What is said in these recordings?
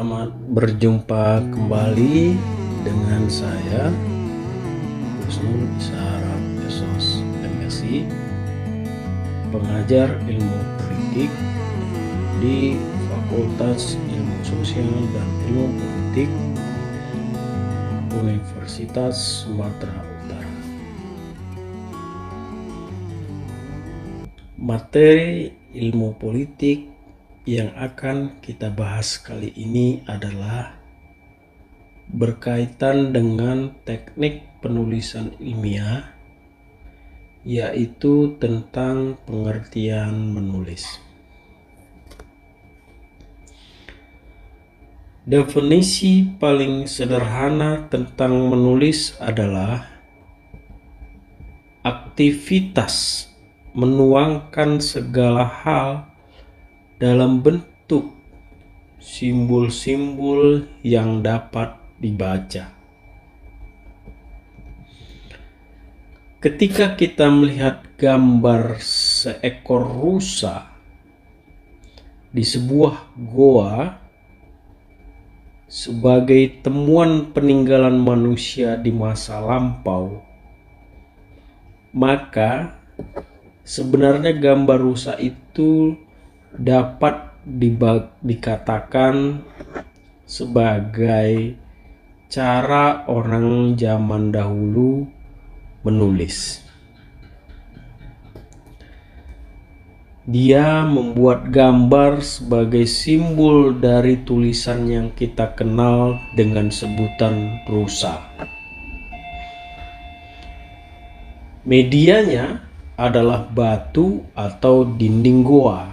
Selamat berjumpa kembali dengan saya Husnul Isaharab Esos MSI, pengajar ilmu politik di Fakultas Ilmu Sosial dan Ilmu Politik Universitas Sumatera Utara. Materi ilmu politik yang akan kita bahas kali ini adalah berkaitan dengan teknik penulisan ilmiah, yaitu tentang pengertian menulis. Definisi paling sederhana tentang menulis adalah aktivitas menuangkan segala hal dalam bentuk simbol-simbol yang dapat dibaca. Ketika kita melihat gambar seekor rusa di sebuah goa sebagai temuan peninggalan manusia di masa lampau, maka sebenarnya gambar rusa itu dapat dikatakan sebagai cara orang zaman dahulu menulis. Dia membuat gambar sebagai simbol dari tulisan yang kita kenal dengan sebutan rusa. Medianya adalah batu atau dinding goa.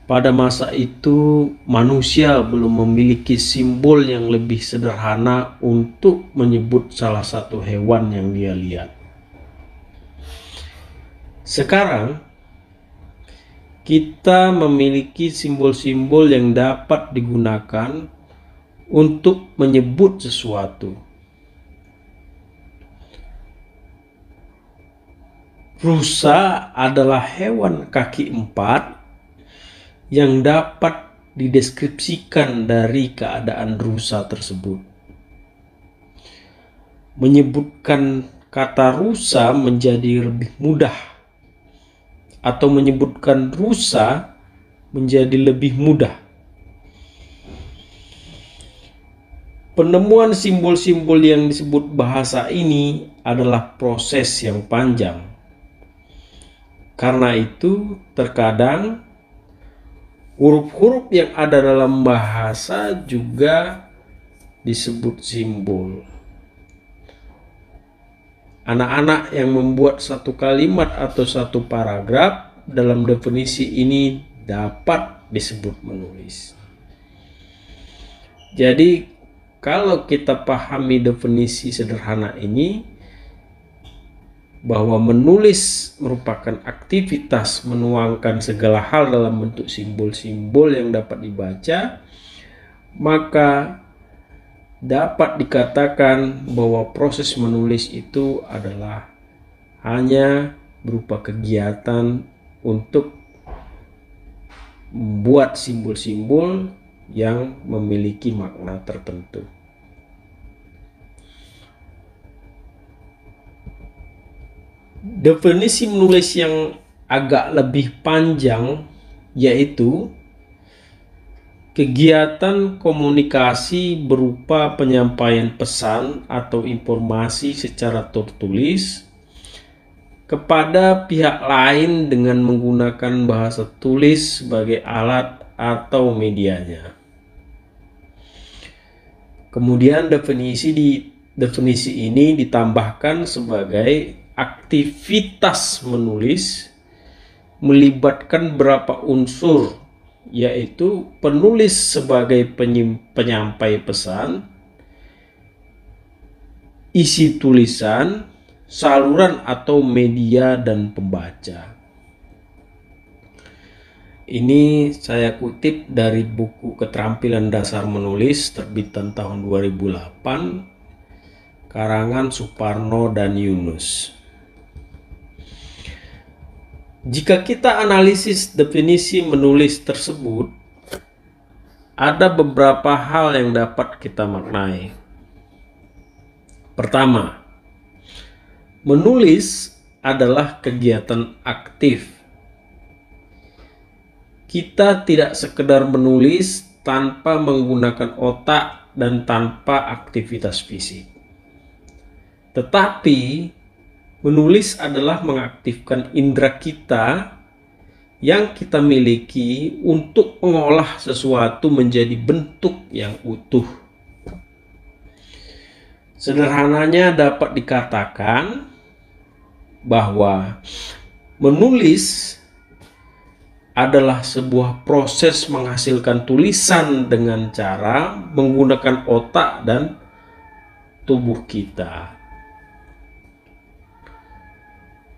Pada masa itu, manusia belum memiliki simbol yang lebih sederhana untuk menyebut salah satu hewan yang dia lihat. Sekarang, kita memiliki simbol-simbol yang dapat digunakan untuk menyebut sesuatu. Rusa adalah hewan kaki empat yang dapat dideskripsikan dari keadaan rusa tersebut. Menyebutkan kata rusa menjadi lebih mudah, atau menyebutkan rusa menjadi lebih mudah. Penemuan simbol-simbol yang disebut bahasa ini adalah proses yang panjang. Karena itu, terkadang huruf-huruf yang ada dalam bahasa juga disebut simbol. Anak-anak yang membuat satu kalimat atau satu paragraf dalam definisi ini dapat disebut menulis. Jadi, kalau kita pahami definisi sederhana ini, bahwa menulis merupakan aktivitas menuangkan segala hal dalam bentuk simbol-simbol yang dapat dibaca, maka dapat dikatakan bahwa proses menulis itu adalah hanya berupa kegiatan untuk membuat simbol-simbol yang memiliki makna tertentu. Definisi menulis yang agak lebih panjang yaitu kegiatan komunikasi berupa penyampaian pesan atau informasi secara tertulis kepada pihak lain dengan menggunakan bahasa tulis sebagai alat atau medianya. Kemudian definisi ini ditambahkan sebagai aktivitas menulis melibatkan beberapa unsur, yaitu penulis sebagai penyampai pesan, isi tulisan, saluran atau media, dan pembaca. Ini saya kutip dari buku Keterampilan Dasar Menulis terbitan tahun 2008, karangan Suparno dan Yunus. Jika kita analisis definisi menulis tersebut, ada beberapa hal yang dapat kita maknai. Pertama, menulis adalah kegiatan aktif. Kita tidak sekedar menulis tanpa menggunakan otak dan tanpa aktivitas fisik. Tetapi, menulis adalah mengaktifkan indera kita yang kita miliki untuk mengolah sesuatu menjadi bentuk yang utuh. Sederhananya dapat dikatakan bahwa menulis adalah sebuah proses menghasilkan tulisan dengan cara menggunakan otak dan tubuh kita.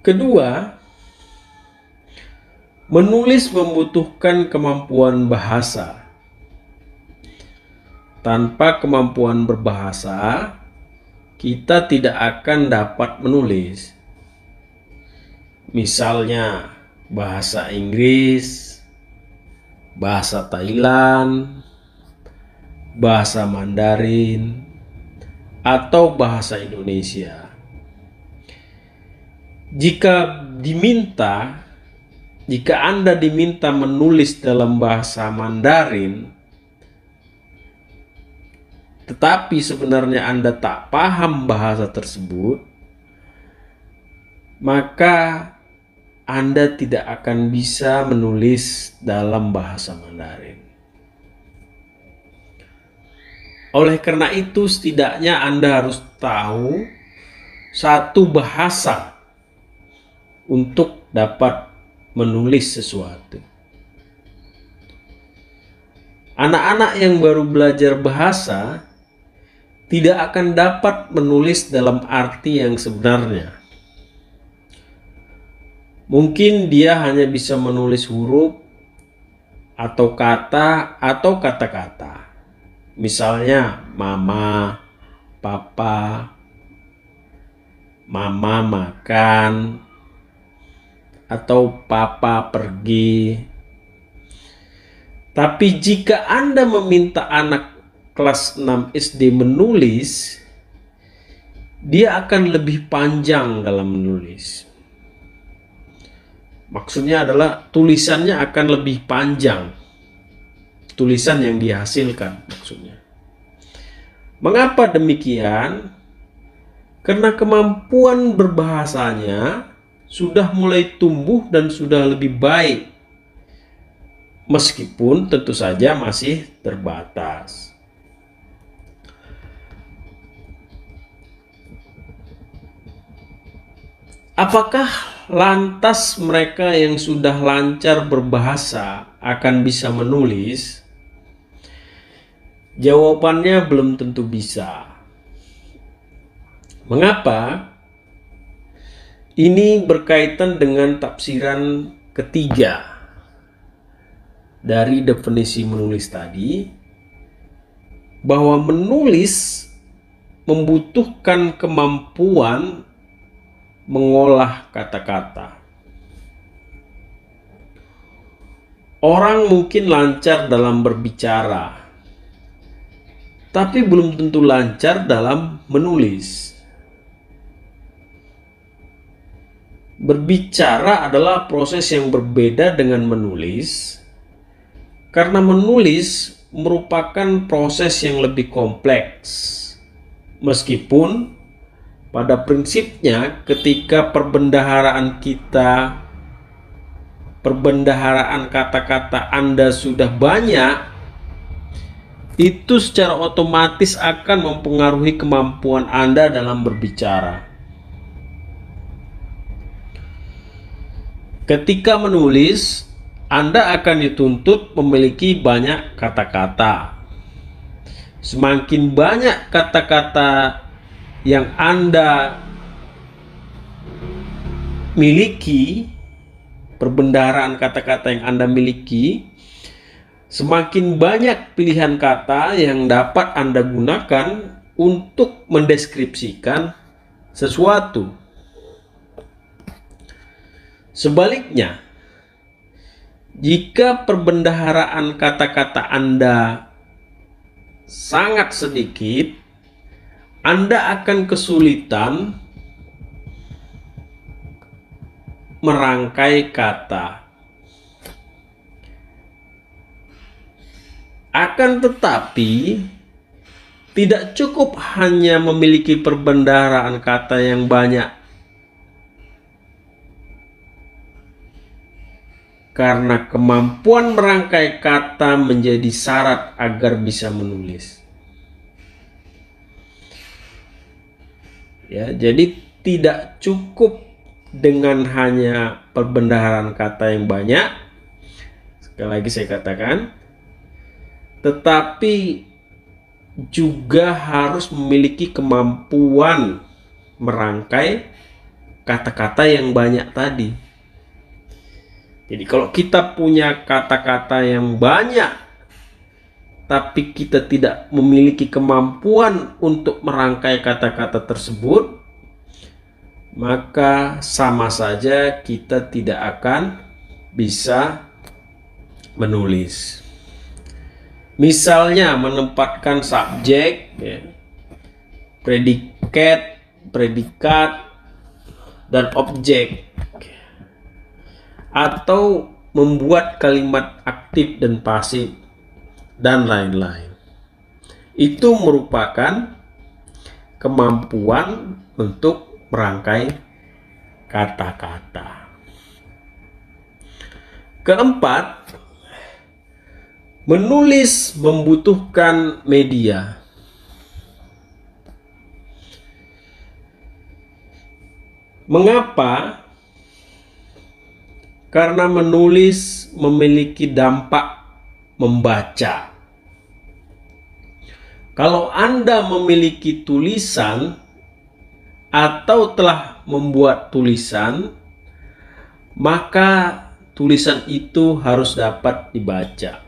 Kedua, menulis membutuhkan kemampuan bahasa. Tanpa kemampuan berbahasa, kita tidak akan dapat menulis. Misalnya, bahasa Inggris, bahasa Thailand, bahasa Mandarin, atau bahasa Indonesia. Jika Anda diminta menulis dalam bahasa Mandarin, tetapi sebenarnya Anda tak paham bahasa tersebut, maka Anda tidak akan bisa menulis dalam bahasa Mandarin. Oleh karena itu, setidaknya Anda harus tahu satu bahasa untuk dapat menulis sesuatu. Anak-anak yang baru belajar bahasa tidak akan dapat menulis dalam arti yang sebenarnya. Mungkin dia hanya bisa menulis huruf atau kata atau kata-kata. Misalnya mama, papa, mama makan, atau papa pergi. Tapi jika Anda meminta anak kelas 6 SD menulis, dia akan lebih panjang dalam menulis. Maksudnya adalah tulisannya akan lebih panjang. Tulisan yang dihasilkan maksudnya. Mengapa demikian? Karena kemampuan berbahasanya sudah mulai tumbuh dan sudah lebih baik, meskipun tentu saja masih terbatas. Apakah lantas mereka yang sudah lancar berbahasa akan bisa menulis? Jawabannya belum tentu bisa. Mengapa? Ini berkaitan dengan tafsiran ketiga dari definisi menulis tadi, bahwa menulis membutuhkan kemampuan mengolah kata-kata. Orang mungkin lancar dalam berbicara, tapi belum tentu lancar dalam menulis. Berbicara adalah proses yang berbeda dengan menulis, karena menulis merupakan proses yang lebih kompleks. Meskipun pada prinsipnya ketika perbendaharaan kata-kata Anda sudah banyak, itu secara otomatis akan mempengaruhi kemampuan Anda dalam berbicara. Ketika menulis, Anda akan dituntut memiliki banyak kata-kata. Semakin banyak kata-kata yang Anda miliki, perbendaharaan kata-kata yang Anda miliki, semakin banyak pilihan kata yang dapat Anda gunakan untuk mendeskripsikan sesuatu. Sebaliknya, jika perbendaharaan kata-kata Anda sangat sedikit, Anda akan kesulitan merangkai kata. Akan tetapi, tidak cukup hanya memiliki perbendaharaan kata yang banyak, karena kemampuan merangkai kata menjadi syarat agar bisa menulis. Ya, jadi tidak cukup dengan hanya perbendaharaan kata yang banyak, sekali lagi saya katakan, tetapi juga harus memiliki kemampuan merangkai kata-kata yang banyak tadi. Jadi kalau kita punya kata-kata yang banyak, tapi kita tidak memiliki kemampuan untuk merangkai kata-kata tersebut, maka sama saja kita tidak akan bisa menulis. Misalnya menempatkan subjek, ya, predikat, dan objek, atau membuat kalimat aktif dan pasif, dan lain-lain. Itu merupakan kemampuan untuk merangkai kata-kata. Keempat, menulis membutuhkan media. Mengapa? Karena menulis memiliki dampak membaca. Kalau Anda memiliki tulisan atau telah membuat tulisan, maka tulisan itu harus dapat dibaca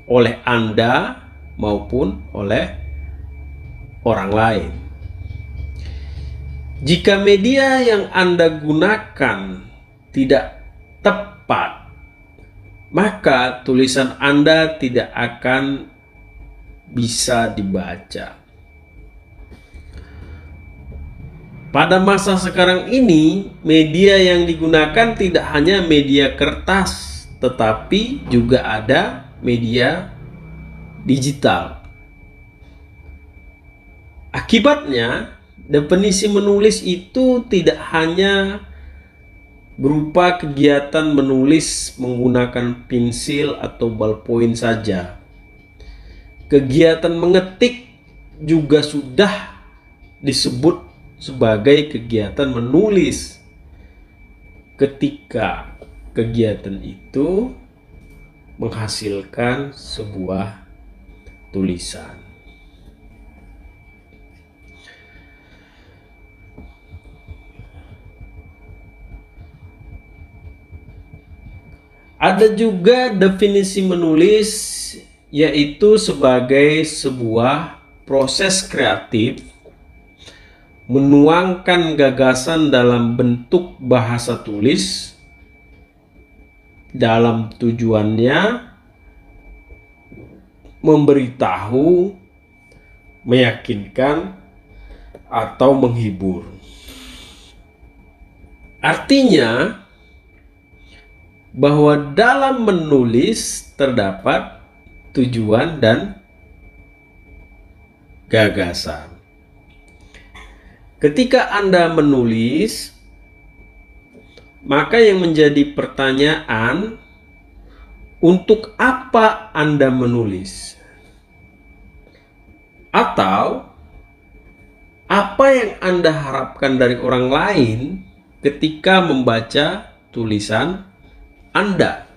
oleh Anda maupun oleh orang lain. Jika media yang Anda gunakan tidak tepat, maka tulisan Anda tidak akan bisa dibaca. Pada masa sekarang ini, media yang digunakan tidak hanya media kertas, tetapi juga ada media digital. Akibatnya, definisi menulis itu tidak hanya berupa kegiatan menulis menggunakan pensil atau ballpoint saja. Kegiatan mengetik juga sudah disebut sebagai kegiatan menulis ketika kegiatan itu menghasilkan sebuah tulisan. Ada juga definisi menulis, yaitu sebagai sebuah proses kreatif menuangkan gagasan dalam bentuk bahasa tulis dalam tujuannya memberitahu, meyakinkan, atau menghibur. Artinya bahwa dalam menulis terdapat tujuan dan gagasan. Ketika Anda menulis, maka yang menjadi pertanyaan, untuk apa Anda menulis? Atau apa yang Anda harapkan dari orang lain ketika membaca tulisan Anda?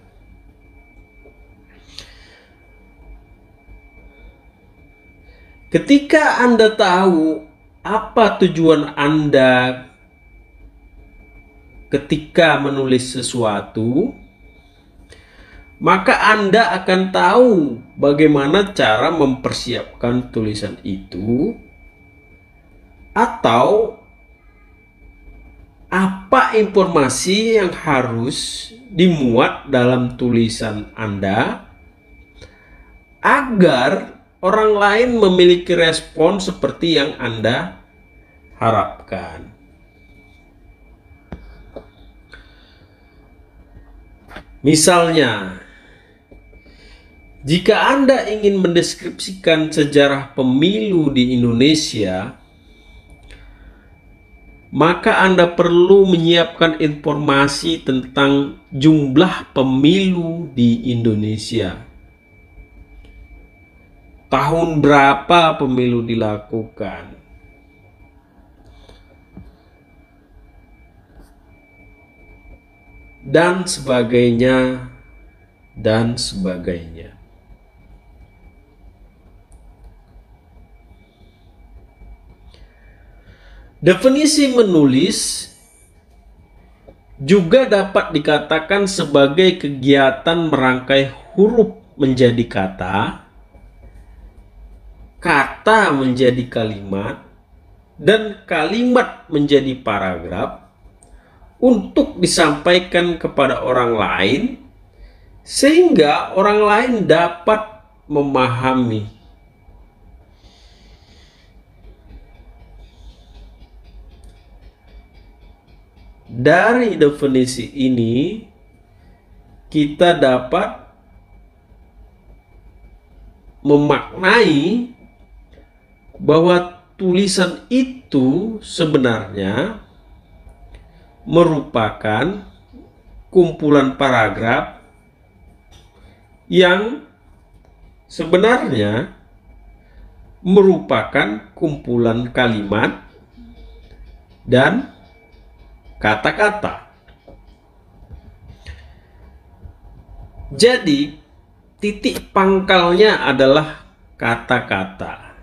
Ketika Anda tahu apa tujuan Anda ketika menulis sesuatu, maka Anda akan tahu bagaimana cara mempersiapkan tulisan itu, atau apa informasi yang harus dimuat dalam tulisan Anda, agar orang lain memiliki respon seperti yang Anda harapkan. Misalnya, jika Anda ingin mendeskripsikan sejarah pemilu di Indonesia, maka Anda perlu menyiapkan informasi tentang jumlah pemilu di Indonesia. Tahun berapa pemilu dilakukan? Dan sebagainya, dan sebagainya. Definisi menulis juga dapat dikatakan sebagai kegiatan merangkai huruf menjadi kata, kata menjadi kalimat, dan kalimat menjadi paragraf untuk disampaikan kepada orang lain sehingga orang lain dapat memahami. Dari definisi ini kita dapat memaknai bahwa tulisan itu sebenarnya merupakan kumpulan paragraf yang sebenarnya merupakan kumpulan kalimat dan kata-kata. Jadi, titik pangkalnya adalah kata-kata.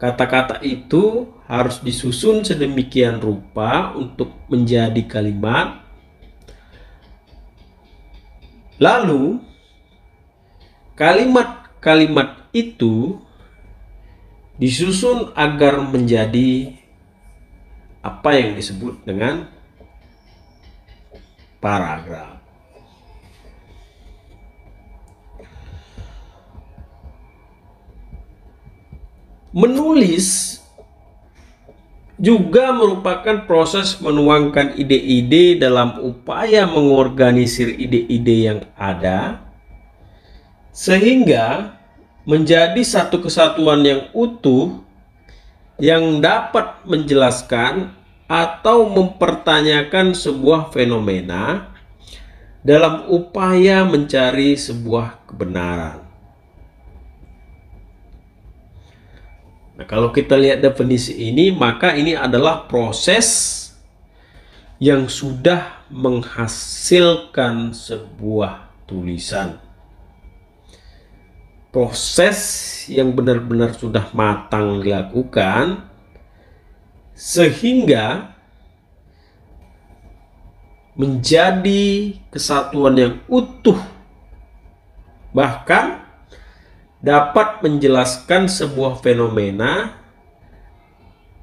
Kata-kata itu harus disusun sedemikian rupa untuk menjadi kalimat. Lalu, kalimat-kalimat itu disusun agar menjadi apa yang disebut dengan paragraf. Menulis juga merupakan proses menuangkan ide-ide dalam upaya mengorganisir ide-ide yang ada sehingga menjadi satu kesatuan yang utuh yang dapat menjelaskan atau mempertanyakan sebuah fenomena dalam upaya mencari sebuah kebenaran. Nah, kalau kita lihat definisi ini, maka ini adalah proses yang sudah menghasilkan sebuah tulisan. Proses yang benar-benar sudah matang dilakukan sehingga menjadi kesatuan yang utuh, bahkan dapat menjelaskan sebuah fenomena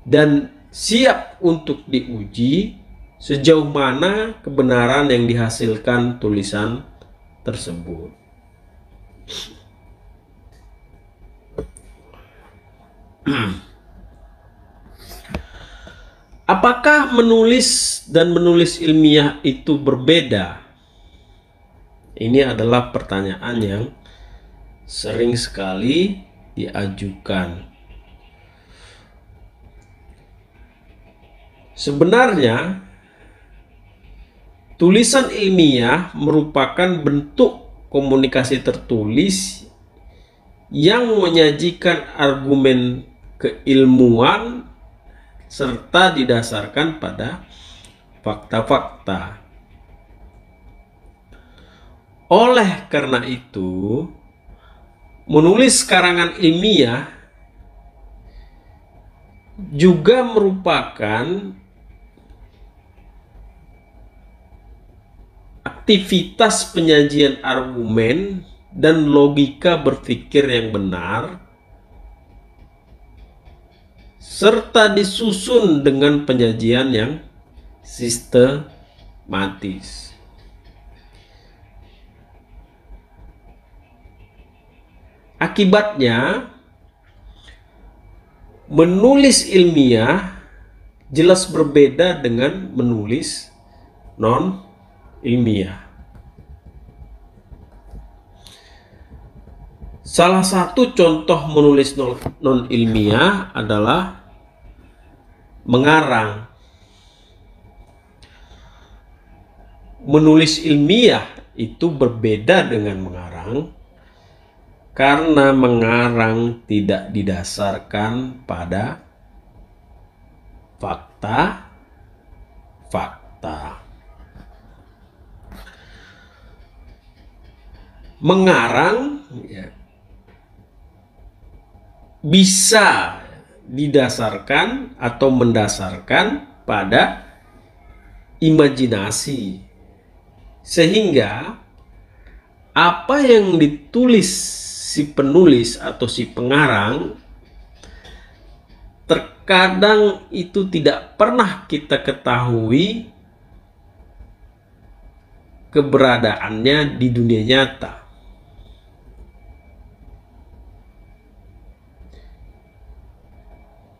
dan siap untuk diuji sejauh mana kebenaran yang dihasilkan tulisan tersebut. Apakah menulis dan menulis ilmiah itu berbeda? Ini adalah pertanyaan yang sering sekali diajukan. Sebenarnya, tulisan ilmiah merupakan bentuk komunikasi tertulis yang menyajikan argumen keilmuan serta didasarkan pada fakta-fakta. Oleh karena itu, menulis karangan ilmiah juga merupakan aktivitas penyajian argumen dan logika berpikir yang benar, serta disusun dengan penyajian yang sistematis. Akibatnya, menulis ilmiah jelas berbeda dengan menulis non ilmiah. Salah satu contoh menulis non ilmiah adalah mengarang. Menulis ilmiah itu berbeda dengan mengarang karena mengarang tidak didasarkan pada fakta. Mengarang ya, bisa didasarkan atau mendasarkan pada imajinasi, sehingga apa yang ditulis si penulis atau si pengarang terkadang itu tidak pernah kita ketahui keberadaannya di dunia nyata.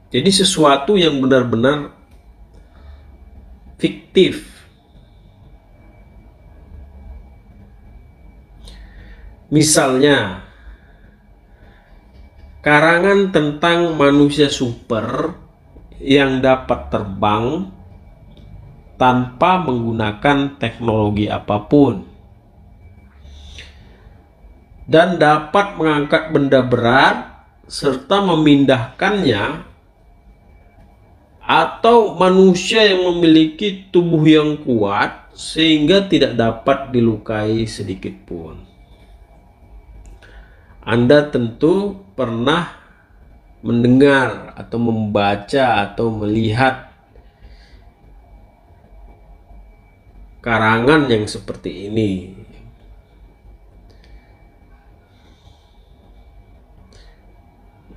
Jadi sesuatu yang benar-benar fiktif. Misalnya, karangan tentang manusia super yang dapat terbang tanpa menggunakan teknologi apapun dan dapat mengangkat benda berat serta memindahkannya, atau manusia yang memiliki tubuh yang kuat sehingga tidak dapat dilukai sedikit pun. Anda tentu pernah mendengar atau membaca atau melihat karangan yang seperti ini.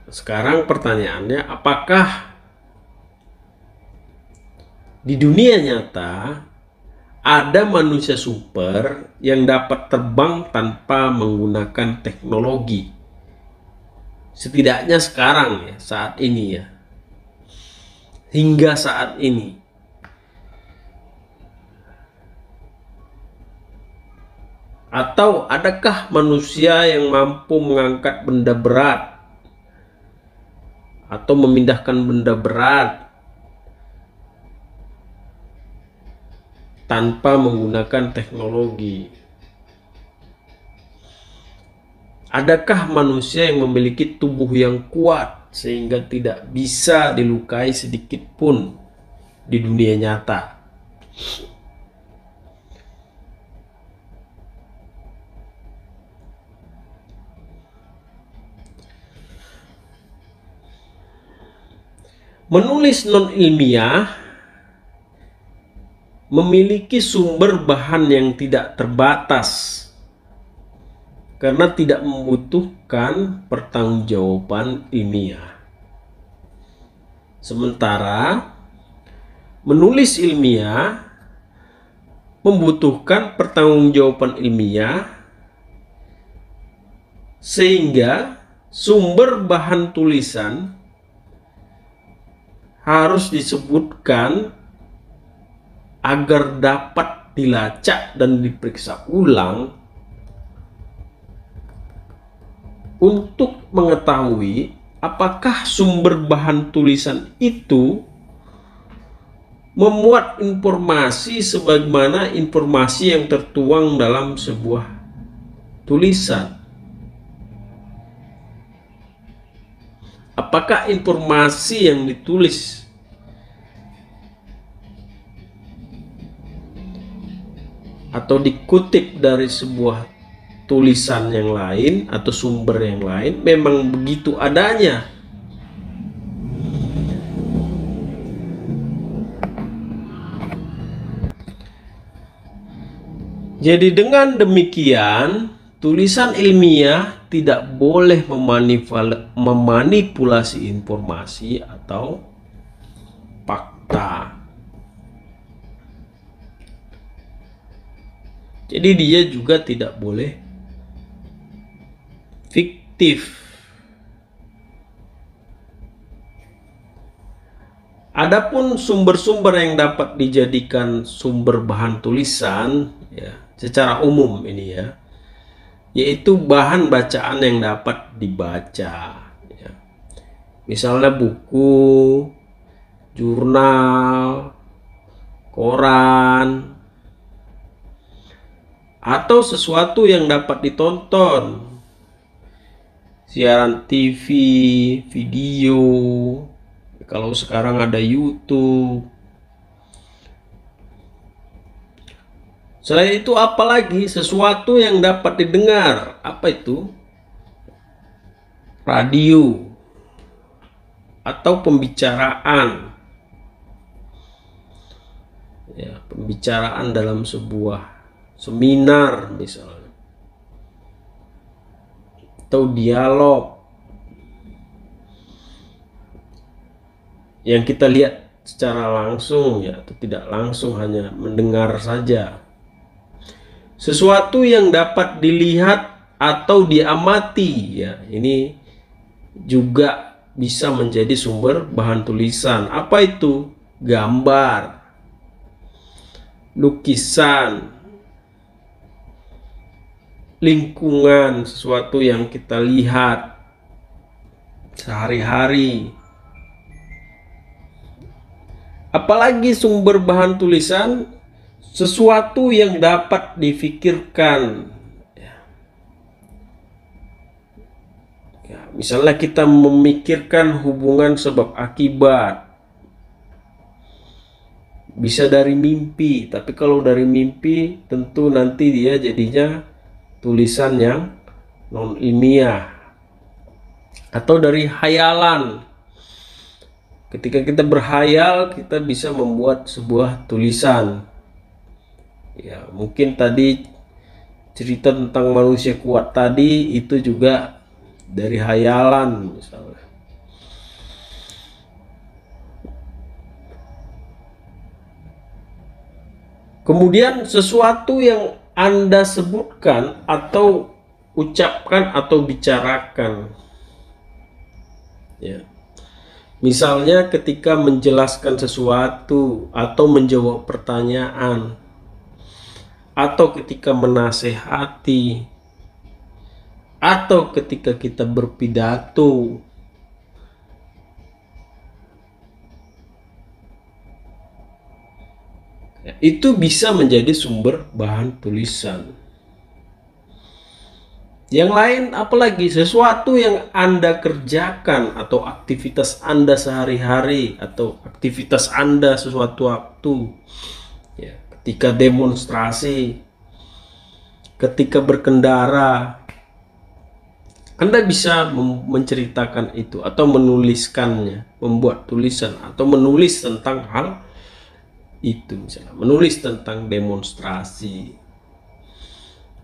Sekarang pertanyaannya, apakah di dunia nyata ada manusia super yang dapat terbang tanpa menggunakan teknologi? Setidaknya sekarang ya, saat ini ya. Hingga saat ini. Atau adakah manusia yang mampu mengangkat benda berat atau memindahkan benda berat tanpa menggunakan teknologi? Adakah manusia yang memiliki tubuh yang kuat sehingga tidak bisa dilukai sedikit pun di dunia nyata? Menulis non-ilmiah memiliki sumber bahan yang tidak terbatas karena tidak membutuhkan pertanggungjawaban ilmiah. Sementara menulis ilmiah membutuhkan pertanggungjawaban ilmiah, sehingga sumber bahan tulisan harus disebutkan agar dapat dilacak dan diperiksa ulang untuk mengetahui apakah sumber bahan tulisan itu memuat informasi sebagaimana informasi yang tertuang dalam sebuah tulisan. Apakah informasi yang ditulis atau dikutip dari sebuah tulisan yang lain atau sumber yang lain memang begitu adanya? Jadi dengan demikian, tulisan ilmiah tidak boleh memanipulasi informasi atau fakta. Jadi dia juga tidak boleh fiktif. objektif. Adapun sumber-sumber yang dapat dijadikan sumber bahan tulisan, ya, secara umum ini ya, yaitu bahan bacaan yang dapat dibaca. Ya. Misalnya buku, jurnal, koran, atau sesuatu yang dapat ditonton, siaran TV, video, kalau sekarang ada YouTube. Selain itu apalagi sesuatu yang dapat didengar, apa itu? Radio atau pembicaraan. Ya, pembicaraan dalam sebuah seminar misalnya. Atau dialog yang kita lihat secara langsung ya, atau tidak langsung, hanya mendengar saja. Sesuatu yang dapat dilihat atau diamati ya, ini juga bisa menjadi sumber bahan tulisan. Apa itu? Gambar, lukisan, lingkungan, sesuatu yang kita lihat sehari-hari. Apalagi sumber bahan tulisan, sesuatu yang dapat difikirkan. Ya, misalnya kita memikirkan hubungan sebab akibat. Bisa dari mimpi, tapi kalau dari mimpi tentu nanti dia jadinya tulisan yang non ilmiah. Atau dari hayalan. Ketika kita berhayal, kita bisa membuat sebuah tulisan. Ya, mungkin tadi cerita tentang manusia kuat tadi itu juga dari hayalan misalnya. Kemudian sesuatu yang Anda sebutkan atau ucapkan atau bicarakan. Ya. Misalnya ketika menjelaskan sesuatu atau menjawab pertanyaan, atau ketika menasehati, atau ketika kita berpidato. Itu bisa menjadi sumber bahan tulisan. Yang lain apalagi sesuatu yang Anda kerjakan atau aktivitas Anda sehari-hari atau aktivitas Anda sesuatu waktu. Ya, ketika demonstrasi, ketika berkendara, Anda bisa menceritakan itu atau menuliskannya, membuat tulisan atau menulis tentang hal itu, misalnya menulis tentang demonstrasi.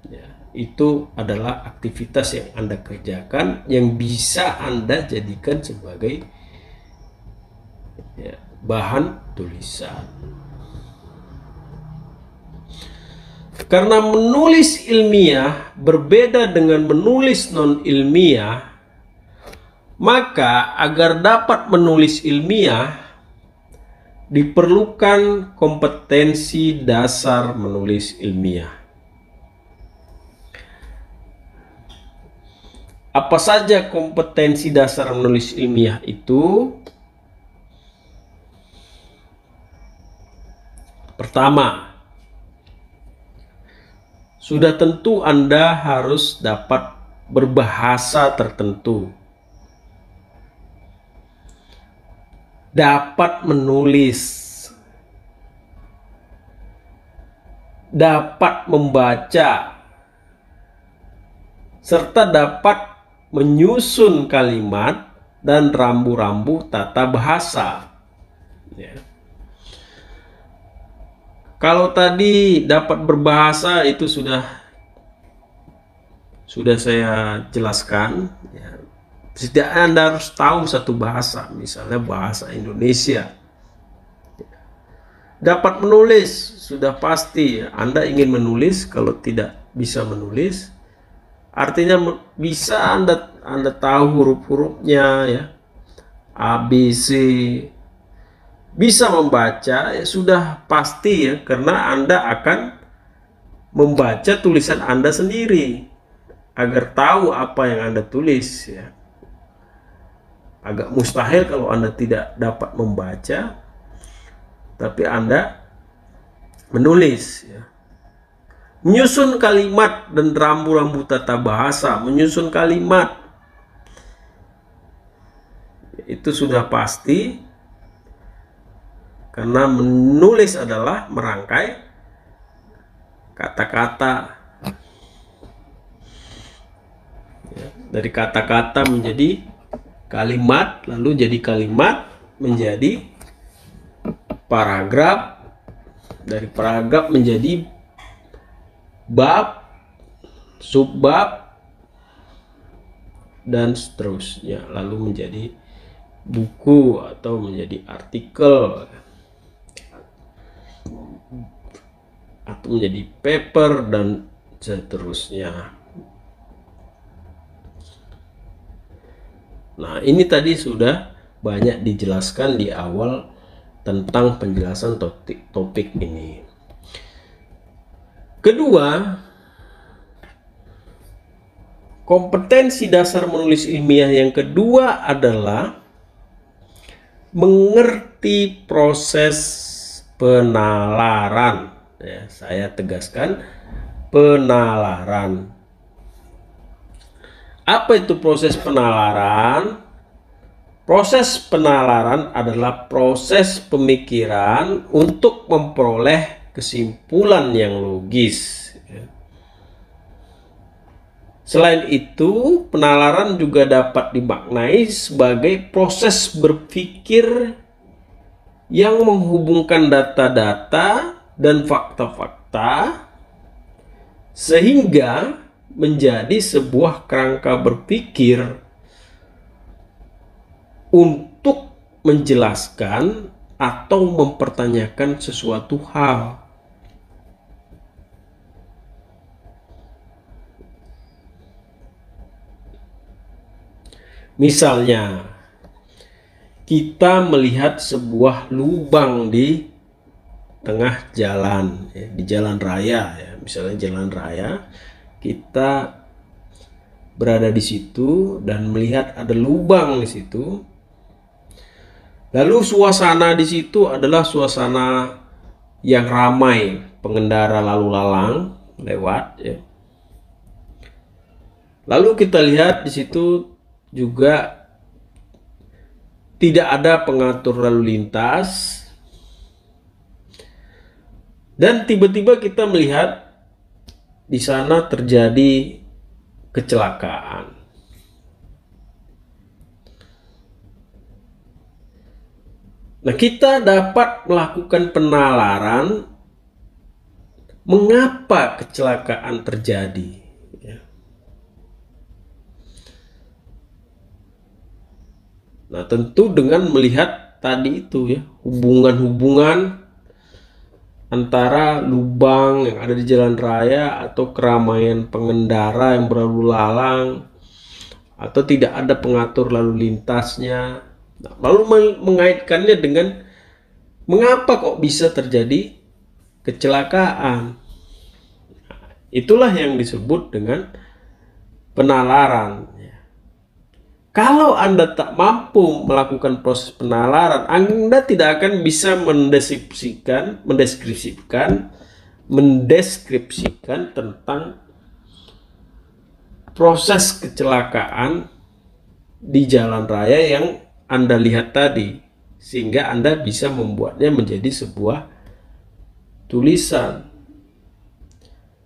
Ya, itu adalah aktivitas yang Anda kerjakan yang bisa Anda jadikan sebagai ya, bahan tulisan. Karena menulis ilmiah berbeda dengan menulis non ilmiah, maka agar dapat menulis ilmiah diperlukan kompetensi dasar menulis ilmiah. Apa saja kompetensi dasar menulis ilmiah itu? Pertama, sudah tentu Anda harus dapat berbahasa tertentu, dapat menulis, dapat membaca, serta dapat menyusun kalimat dan rambu-rambu tata bahasa. Ya. Kalau tadi dapat berbahasa itu sudah saya jelaskan. Ya. Setidaknya Anda harus tahu satu bahasa, misalnya bahasa Indonesia. Dapat menulis, sudah pasti Anda ingin menulis. Kalau tidak bisa menulis, artinya bisa Anda tahu huruf-hurufnya ya, A, B, C, bisa membaca, ya sudah pasti ya, karena Anda akan membaca tulisan Anda sendiri agar tahu apa yang Anda tulis ya. Agak mustahil kalau Anda tidak dapat membaca tapi Anda menulis ya. Menyusun kalimat dan rambu-rambu tata bahasa, menyusun kalimat itu sudah pasti, karena menulis adalah merangkai kata-kata ya, dari kata-kata menjadi kalimat, lalu jadi kalimat menjadi paragraf, dari paragraf menjadi bab, subbab, dan seterusnya, lalu menjadi buku atau menjadi artikel atau menjadi paper dan seterusnya. Nah, ini tadi sudah banyak dijelaskan di awal tentang penjelasan topik ini. Kedua, kompetensi dasar menulis ilmiah yang kedua adalah mengerti proses penalaran. Ya, saya tegaskan, penalaran. Apa itu proses penalaran? Proses penalaran adalah proses pemikiran untuk memperoleh kesimpulan yang logis. Selain itu, penalaran juga dapat dimaknai sebagai proses berpikir yang menghubungkan data-data dan fakta-fakta sehingga menjadi sebuah kerangka berpikir untuk menjelaskan atau mempertanyakan sesuatu hal. Misalnya, kita melihat sebuah lubang di tengah jalan, ya, di jalan raya, ya. Misalnya jalan raya, kita berada di situ dan melihat ada lubang di situ. Lalu suasana di situ adalah suasana yang ramai, pengendara lalu lalang lewat, ya. Lalu kita lihat di situ juga tidak ada pengatur lalu lintas, dan tiba-tiba kita melihat di sana terjadi kecelakaan. Nah, kita dapat melakukan penalaran mengapa kecelakaan terjadi. Ya. Nah, tentu dengan melihat tadi itu ya, hubungan-hubungan antara lubang yang ada di jalan raya atau keramaian pengendara yang berlalu lalang atau tidak ada pengatur lalu lintasnya. Nah, lalu mengaitkannya dengan mengapa kok bisa terjadi kecelakaan. Nah, itulah yang disebut dengan penalaran. Kalau Anda tak mampu melakukan proses penalaran, Anda tidak akan bisa mendeskripsikan tentang proses kecelakaan di jalan raya yang Anda lihat tadi, sehingga Anda bisa membuatnya menjadi sebuah tulisan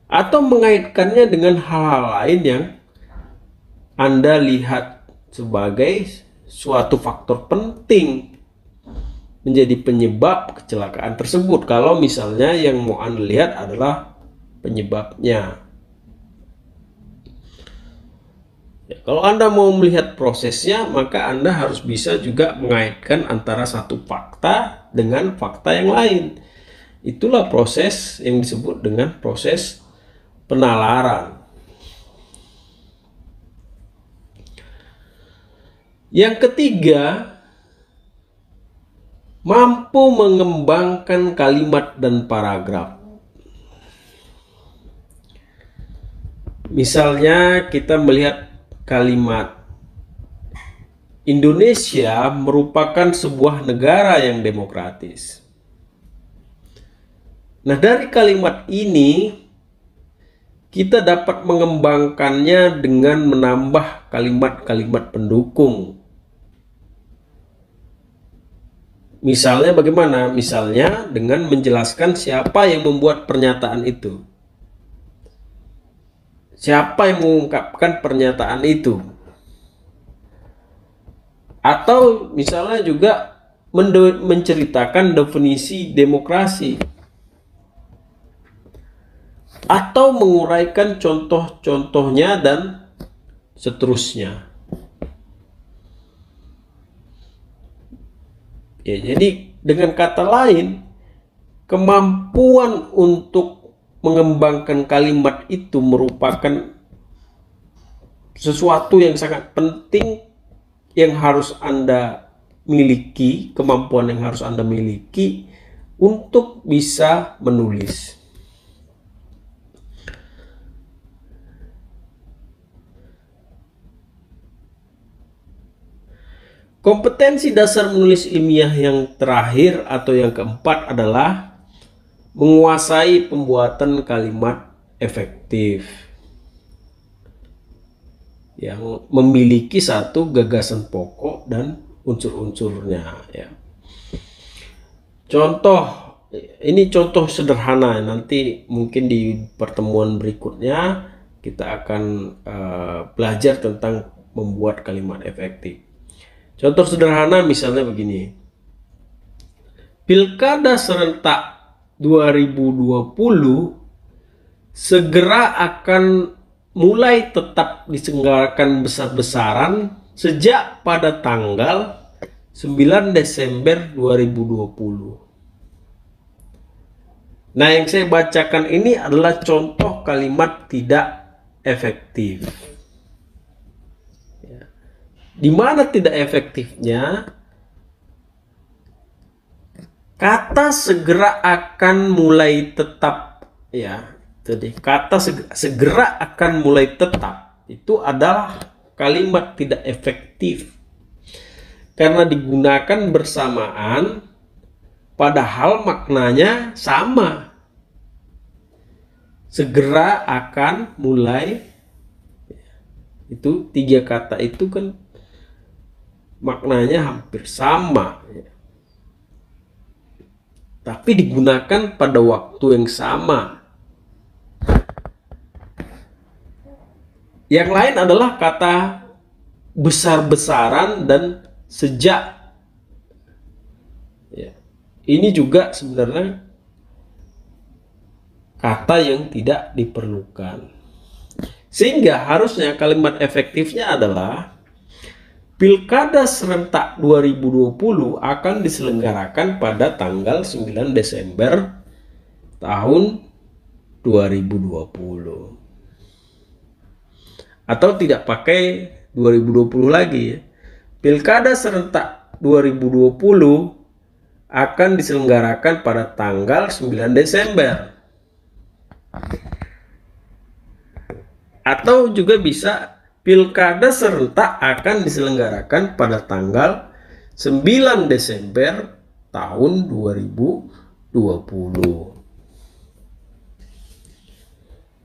atau mengaitkannya dengan hal-hal lain yang Anda lihat sebagai suatu faktor penting menjadi penyebab kecelakaan tersebut. Kalau misalnya yang mau Anda lihat adalah penyebabnya. Ya, kalau Anda mau melihat prosesnya, maka Anda harus bisa juga mengaitkan antara satu fakta dengan fakta yang lain. Itulah proses yang disebut dengan proses penalaran. Yang ketiga, mampu mengembangkan kalimat dan paragraf. Misalnya kita melihat kalimat Indonesia merupakan sebuah negara yang demokratis. Nah, dari kalimat ini kita dapat mengembangkannya dengan menambah kalimat-kalimat pendukung. Misalnya bagaimana? Misalnya dengan menjelaskan siapa yang membuat pernyataan itu. Siapa yang mengungkapkan pernyataan itu. Atau misalnya juga menceritakan definisi demokrasi. Atau menguraikan contoh-contohnya dan seterusnya. Ya, jadi dengan kata lain, kemampuan untuk mengembangkan kalimat itu merupakan sesuatu yang sangat penting yang harus Anda miliki, kemampuan yang harus Anda miliki untuk bisa menulis. Kompetensi dasar menulis ilmiah yang terakhir atau yang keempat adalah menguasai pembuatan kalimat efektif yang memiliki satu gagasan pokok dan unsur-unsurnya. Ya. Contoh, ini contoh sederhana. Nanti mungkin di pertemuan berikutnya kita akan belajar tentang membuat kalimat efektif. Contoh sederhana misalnya begini. Pilkada serentak 2020 segera akan mulai tetap diselenggarakan besar-besaran sejak pada tanggal 9 Desember 2020. Nah, yang saya bacakan ini adalah contoh kalimat tidak efektif. Di mana tidak efektifnya? Kata segera akan mulai tetap, ya. Jadi kata segera akan mulai tetap itu adalah kalimat tidak efektif karena digunakan bersamaan padahal maknanya sama. Segera akan mulai, itu tiga kata itu kan maknanya hampir sama, ya. Tapi digunakan pada waktu yang sama. Yang lain adalah kata besar-besaran dan sejak. Ya. Ini juga sebenarnya kata yang tidak diperlukan. Sehingga harusnya kalimat efektifnya adalah Pilkada serentak 2020 akan diselenggarakan pada tanggal 9 Desember tahun 2020. Atau tidak pakai 2020 lagi ya. Pilkada serentak 2020 akan diselenggarakan pada tanggal 9 Desember. Atau juga bisa Pilkada serentak akan diselenggarakan pada tanggal 9 Desember tahun 2020.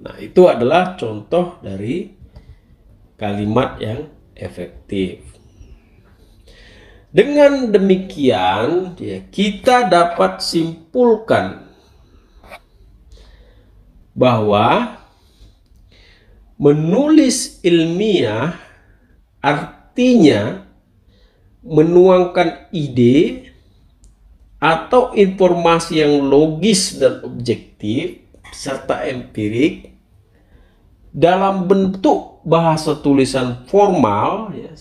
Nah, itu adalah contoh dari kalimat yang efektif. Dengan demikian, ya, kita dapat simpulkan bahwa menulis ilmiah artinya menuangkan ide atau informasi yang logis dan objektif serta empirik dalam bentuk bahasa tulisan formal, ya,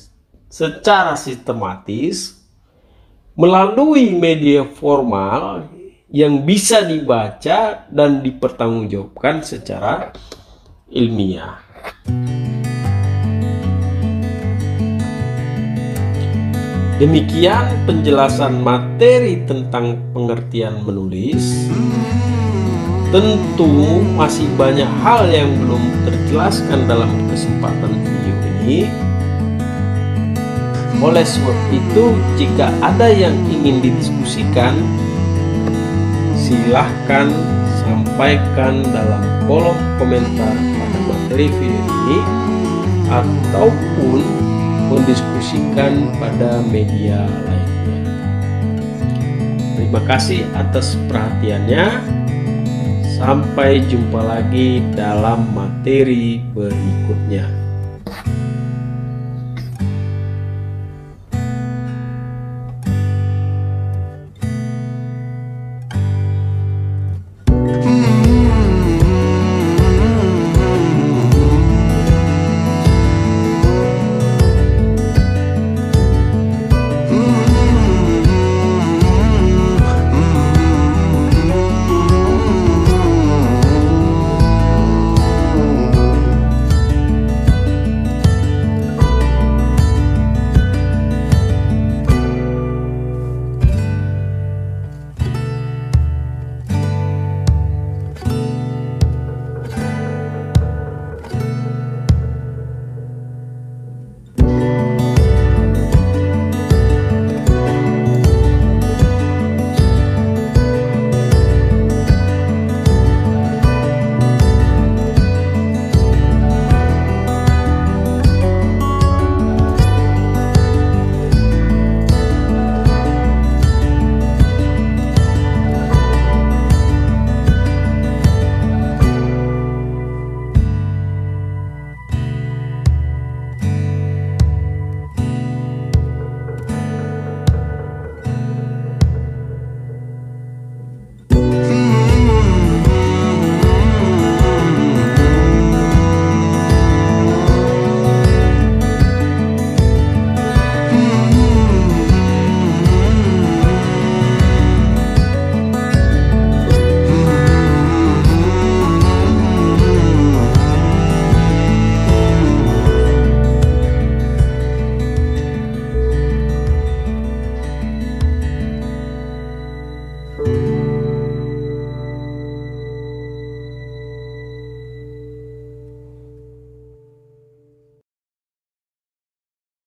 secara sistematis melalui media formal yang bisa dibaca dan dipertanggungjawabkan secara ilmiah. Demikian penjelasan materi tentang pengertian menulis. Tentu masih banyak hal yang belum terjelaskan dalam kesempatan video ini. Oleh sebab itu, jika ada yang ingin didiskusikan, silahkan sampaikan dalam kolom komentar pada materi video ini ataupun mendiskusikan pada media lainnya. Terima kasih atas perhatiannya. Sampai jumpa lagi dalam materi berikutnya.